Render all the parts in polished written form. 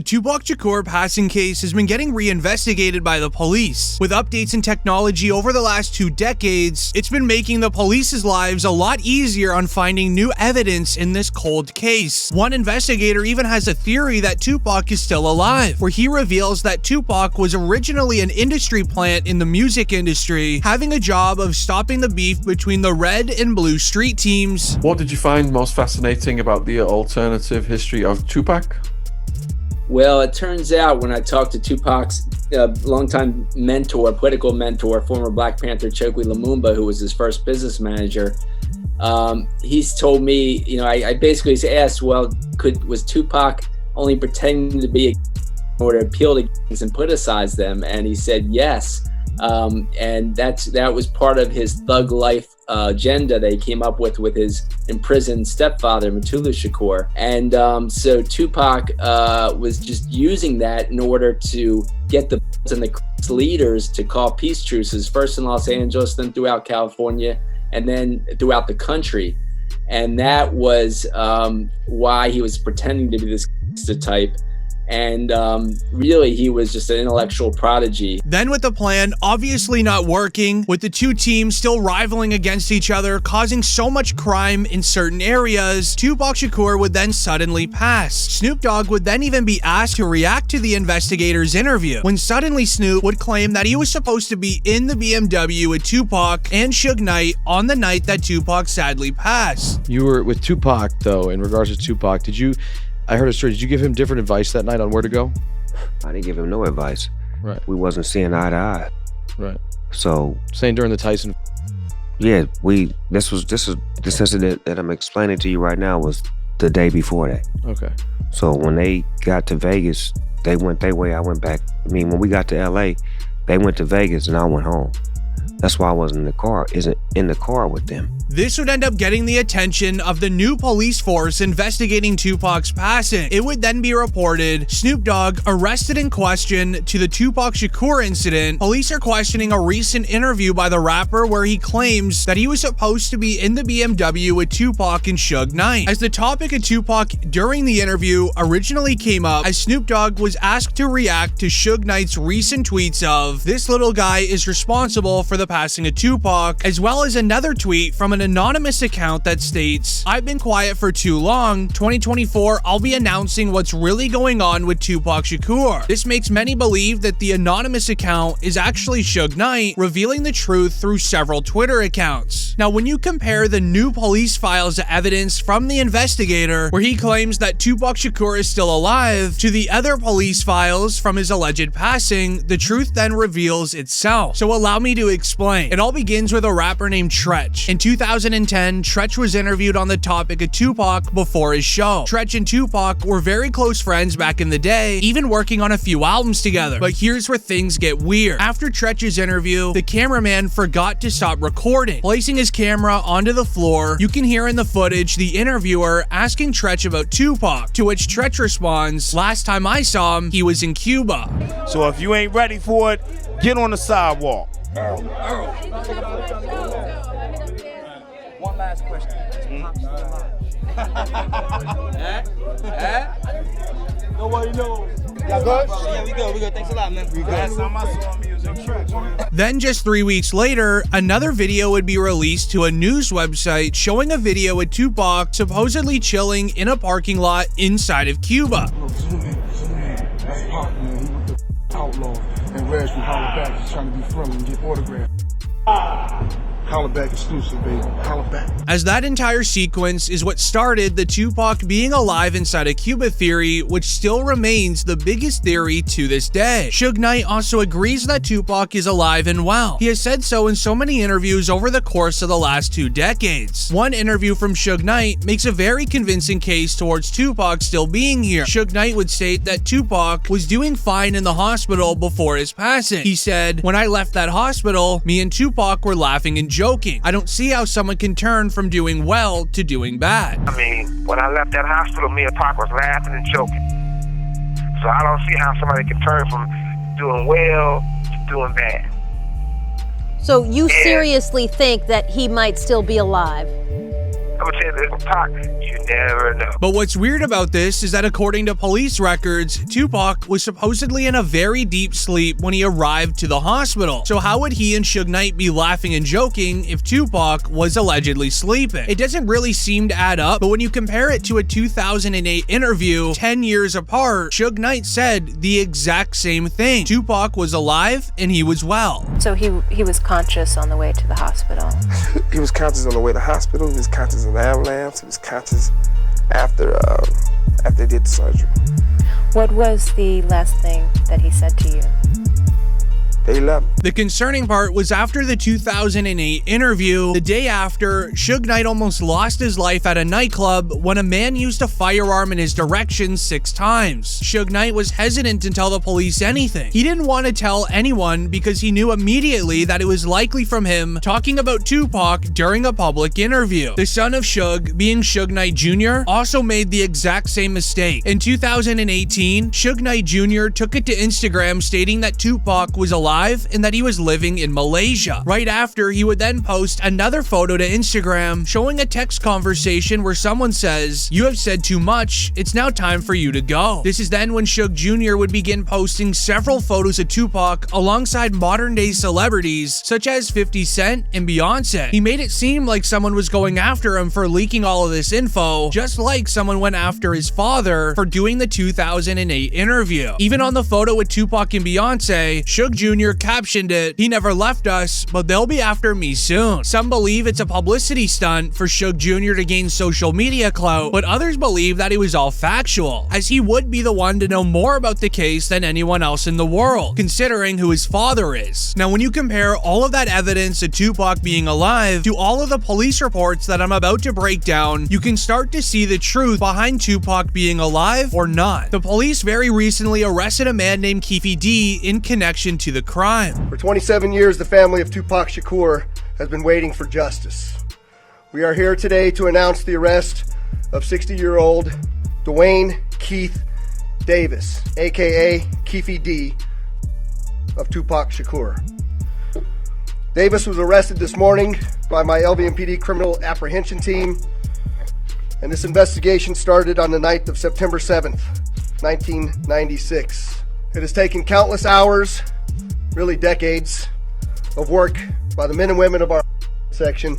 Tupac Shakur passing case has been getting reinvestigated by the police. With updates in technology over the last 2 decades, it's been making the police's lives a lot easier on finding new evidence in this cold case. One investigator even has a theory that Tupac is still alive, where he reveals that Tupac was originally an industry plant in the music industry, having a job of stopping the beef between the red and blue street teams. What did you find most fascinating about the alternative history of Tupac? Well, it turns out when I talked to Tupac's longtime mentor, political mentor, former Black Panther Chokwe Lumumba, who was his first business manager, he's told me, I basically asked, well, was Tupac only pretending to be in order to appeal to gangs and politicize them? And he said yes. And that was part of his thug life agenda that he came up with his imprisoned stepfather, Tupac Shakur. And so Tupac was just using that in order to get the and the leaders to call peace truces, first in Los Angeles, then throughout California, and then throughout the country. And that was why he was pretending to be this type. And really, he was just an intellectual prodigy. Then with the plan obviously not working, with the two teams still rivaling against each other, causing so much crime in certain areas, Tupac Shakur would then suddenly pass. Snoop Dogg would then even be asked to react to the investigator's interview, when suddenly Snoop would claim that he was supposed to be in the BMW with Tupac and Suge Knight on the night that Tupac sadly passed. You were with Tupac, though, in regards to Tupac, I heard a story. Did you give him different advice that night on where to go? I didn't give him no advice. Right. We wasn't seeing eye to eye. Right. So saying during the Tyson. Yeah, this incident that I'm explaining to you right now was the day before that. Okay. So when they got to Vegas, they went their way, I went back. I mean, when we got to LA, they went to Vegas and I went home. That's why I wasn't in the car with them. This would end up getting the attention of the new police force investigating Tupac's passing. It would then be reported Snoop Dogg arrested and questioned to the Tupac Shakur incident. Police are questioning a recent interview by the rapper where he claims that he was supposed to be in the BMW with Tupac and Suge Knight. As the topic of Tupac during the interview originally came up, as Snoop Dogg was asked to react to Suge Knight's recent tweets of, "This little guy is responsible for the passing of Tupac," as well as another tweet from an anonymous account that states, "I've been quiet for too long. 2024, I'll be announcing what's really going on with Tupac Shakur." This makes many believe that the anonymous account is actually Suge Knight, revealing the truth through several Twitter accounts. Now, when you compare the new police files evidence from the investigator, where he claims that Tupac Shakur is still alive, to the other police files from his alleged passing, the truth then reveals itself. So allow me to explain. It all begins with a rapper named Tretch. In 2010, Tretch was interviewed on the topic of Tupac before his show. Tretch and Tupac were very close friends back in the day, even working on a few albums together. But here's where things get weird. After Tretch's interview, the cameraman forgot to stop recording. Placing his camera onto the floor, you can hear in the footage the interviewer asking Tretch about Tupac, to which Tretch responds, "Last time I saw him, he was in Cuba." So if you ain't ready for it, get on the sidewalk. One last question. Nobody knows. Y'all good? Yeah, we good. Thanks a lot, man. We good. Then just 3 weeks later, another video would be released to a news website showing a video with Tupac supposedly chilling in a parking lot inside of Cuba. Zoom in. That's Pac, man. He with the outlaw. And Reg from Holla Back is trying to be friendly and get autographs. Holla Back exclusive, baby. Holla Back. As that entire sequence is what started the Tupac being alive inside a Cuba theory, which still remains the biggest theory to this day. Suge Knight also agrees that Tupac is alive and well. He has said so in so many interviews over the course of the last 2 decades. One interview from Suge Knight makes a very convincing case towards Tupac still being here. Suge Knight would state that Tupac was doing fine in the hospital before his passing. He said, "When I left that hospital, me and Tupac were laughing and joking. I don't see how someone can turn from doing well to doing bad." I mean, when I left that hospital, me and Pac was laughing and joking. So I don't see how somebody can turn from doing well to doing bad. So you seriously think that he might still be alive? I'm gonna tell you this, Pac, You never know. But what's weird about this is that according to police records, Tupac was supposedly in a very deep sleep when he arrived to the hospital. So how would he and Suge Knight be laughing and joking if Tupac was allegedly sleeping? It doesn't really seem to add up, but when you compare it to a 2008 interview 10 years apart, Suge Knight said the exact same thing. Tupac was alive and he was well. So he was conscious on the way to the hospital. He was conscious on the way to the hospital. He was conscious in the ambulance. He was conscious after they did the surgery. What was the last thing that he said to you? They left. The concerning part was after the 2008 interview, the day after, Suge Knight almost lost his life at a nightclub when a man used a firearm in his direction 6 times. Suge Knight was hesitant to tell the police anything. He didn't want to tell anyone because he knew immediately that it was likely from him talking about Tupac during a public interview. The son of Suge, being Suge Knight Jr., also made the exact same mistake. In 2018, Suge Knight Jr. took it to Instagram stating that Tupac was alive and that he was living in Malaysia. Right after, he would then post another photo to Instagram showing a text conversation where someone says, "You have said too much, it's now time for you to go." This is then when Suge Jr. would begin posting several photos of Tupac alongside modern day celebrities such as 50 Cent and Beyonce. He made it seem like someone was going after him for leaking all of this info, just like someone went after his father for doing the 2008 interview. Even on the photo with Tupac and Beyonce, Suge Jr. captioned it, "He never left us, but they'll be after me soon." Some believe it's a publicity stunt for Suge Jr. to gain social media clout, but others believe that it was all factual, as he would be the one to know more about the case than anyone else in the world, considering who his father is. Now, when you compare all of that evidence of Tupac being alive to all of the police reports that I'm about to break down, you can start to see the truth behind Tupac being alive or not. The police very recently arrested a man named Keefe D in connection to the crime. For 27 years, the family of Tupac Shakur has been waiting for justice. We are here today to announce the arrest of 60-year-old Dwayne Keith Davis, aka Keefe D, of Tupac Shakur. Davis was arrested this morning by my LVMPD criminal apprehension team, and this investigation started on the night of September 7th, 1996. It has taken countless hours, really decades, of work by the men and women of our section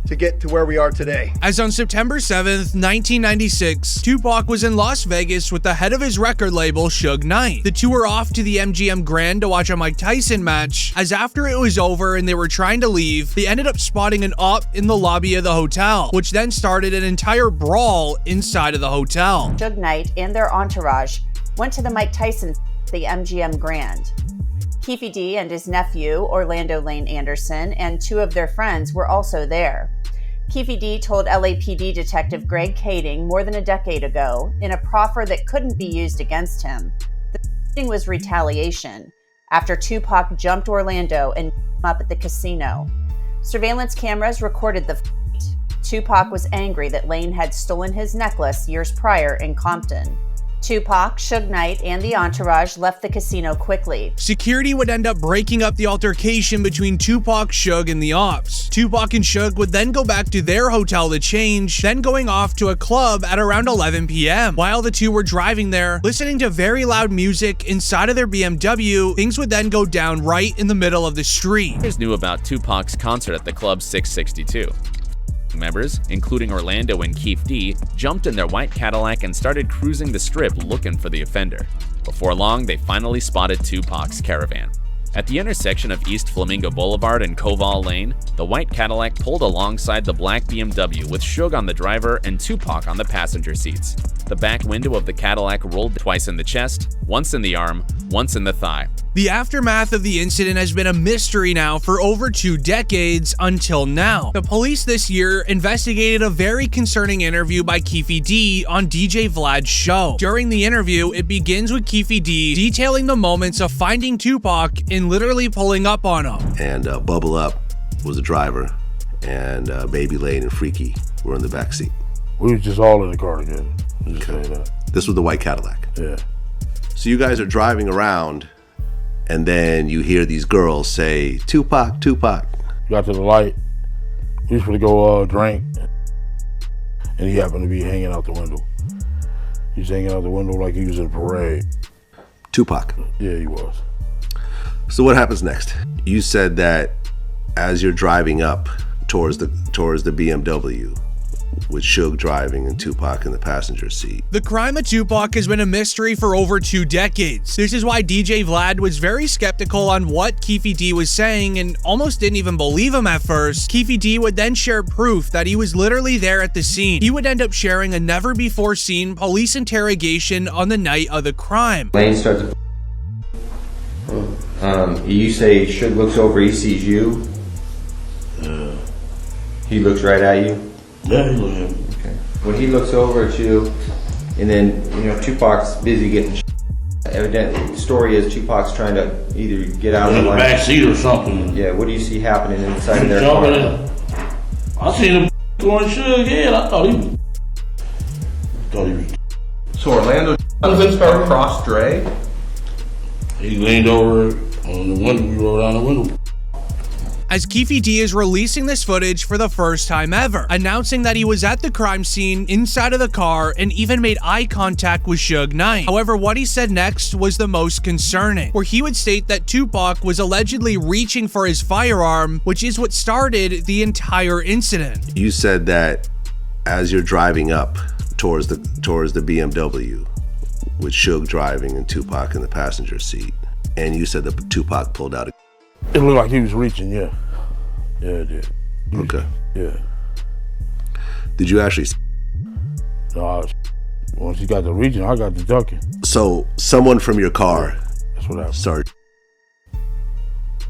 to get to where we are today. As on September 7th, 1996, Tupac was in Las Vegas with the head of his record label, Suge Knight. The two were off to the MGM Grand to watch a Mike Tyson match, as after it was over and they were trying to leave, they ended up spotting an op in the lobby of the hotel, which then started an entire brawl inside of the hotel. Suge Knight and their entourage went to the Mike Tyson at the MGM Grand. Keefe D and his nephew, Orlando Lane Anderson, and 2 of their friends were also there. Keefe D told LAPD Detective Greg Kading more than a decade ago, in a proffer that couldn't be used against him, the shooting was retaliation after Tupac jumped Orlando and him up at the casino. Surveillance cameras recorded the fight. Tupac was angry that Lane had stolen his necklace years prior in Compton. Tupac, Suge Knight, and the entourage left the casino quickly. Security would end up breaking up the altercation between Tupac, Suge, and the ops. Tupac and Suge would then go back to their hotel to change, then going off to a club at around 11 p.m. While the two were driving there, listening to very loud music inside of their BMW, things would then go down right in the middle of the street. Knew about Tupac's concert at the Club 662. Members, including Orlando and Keefe D, jumped in their white Cadillac and started cruising the strip looking for the offender. Before long, they finally spotted Tupac's caravan. At the intersection of East Flamingo Boulevard and Koval Lane, the white Cadillac pulled alongside the black BMW with Suge on the driver and Tupac on the passenger seats. The back window of the Cadillac rolled twice in the chest, once in the arm, once in the thigh. The aftermath of the incident has been a mystery now for over 2 decades until now. The police this year investigated a very concerning interview by Keefe D on DJ Vlad's show. During the interview, it begins with Keefe D detailing the moments of finding Tupac and literally pulling up on him. And Bubble Up was the driver, and Baby Lane and Freaky were in the back seat. We was just all in the car together. Okay. This was the white Cadillac. Yeah. So you guys are driving around, and then you hear these girls say, "Tupac, Tupac." Got to the light. We was supposed to go drink. and he happened to be hanging out the window. He's hanging out the window like he was in a parade. Tupac. Yeah, he was. So what happens next? You said that as you're driving up towards the BMW, with Suge driving and Tupac in the passenger seat. The crime of Tupac has been a mystery for over 2 decades. This is why DJ Vlad was very skeptical on what Keefe D was saying and almost didn't even believe him at first. Keefe D would then share proof that he was literally there at the scene. He would end up sharing a never-before-seen police interrogation on the night of the crime. Lane starts you say Suge looks over, he sees you? Yeah. He looks right at you? Yeah, he looked at me. Okay. When he looks over at you, and then, Tupac's busy getting evidently, the story is Tupac's trying to either get out of the line. back seat or something. Yeah, what do you see happening inside of their car? I seen him going Suge head. I thought he was. So Orlando across Dre? He leaned over on the window. We rolled down the window. As Keefe D is releasing this footage for the first time ever, announcing that he was at the crime scene inside of the car and even made eye contact with Suge Knight. However, what he said next was the most concerning, where he would state that Tupac was allegedly reaching for his firearm, which is what started the entire incident. You said that as you're driving up towards the BMW, with Suge driving and Tupac in the passenger seat, and you said that Tupac pulled out a... It looked like he was reaching, yeah. Yeah, it did. Okay. Yeah. Did you actually... No, once he got the reaching, I got the ducking. So, someone from your car... That's what happened. ...started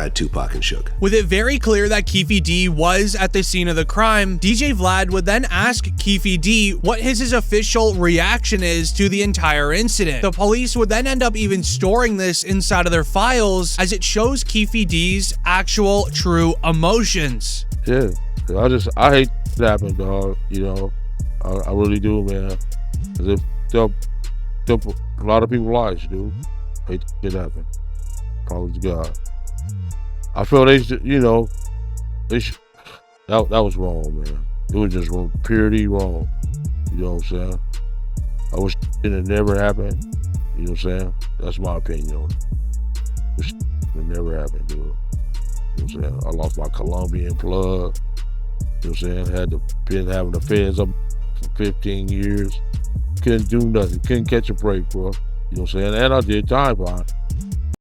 at Tupac and Suge. With it very clear that Keefe D was at the scene of the crime, DJ Vlad would then ask Keefe D what his official reaction is to the entire incident. The police would then end up even storing this inside of their files, as it shows Keefe D's actual true emotions. Yeah, I hate that happened, dog. I really do, man. Cause it took a lot of people's lives, dude. I hate that happen. Probably to God. I feel that was wrong, man. It was just wrong, purely wrong. You know what I'm saying? I wish it had never happened. You know what I'm saying? That's my opinion on it. Wish it never happened, dude. You know what I'm saying? I lost my Colombian plug. You know what I'm saying? Been having the feds up for 15 years. Couldn't do nothing. Couldn't catch a break, bro. You know what I'm saying? And I did time behind.